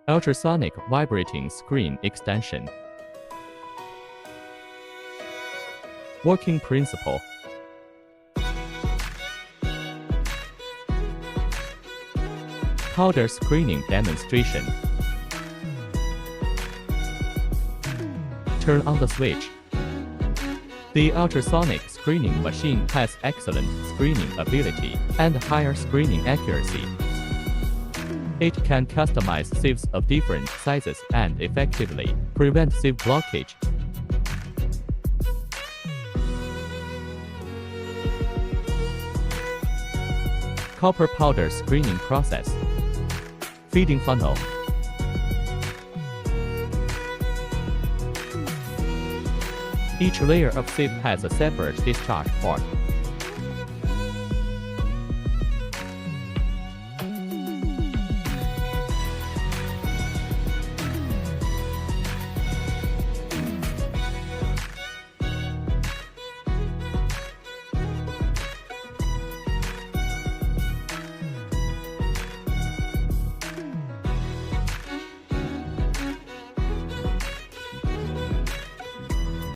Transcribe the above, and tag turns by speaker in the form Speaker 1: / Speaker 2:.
Speaker 1: Ultrasonic Vibrating Screen Extension. Working principle. Powder screening demonstration. Turn on the switch. The ultrasonic screening machine has excellent screening ability and higher screening accuracy. It can customize sieves of different sizes and effectively prevent sieve blockage. Copper powder screening process. Feeding funnel. Each layer of sieve has a separate discharge port.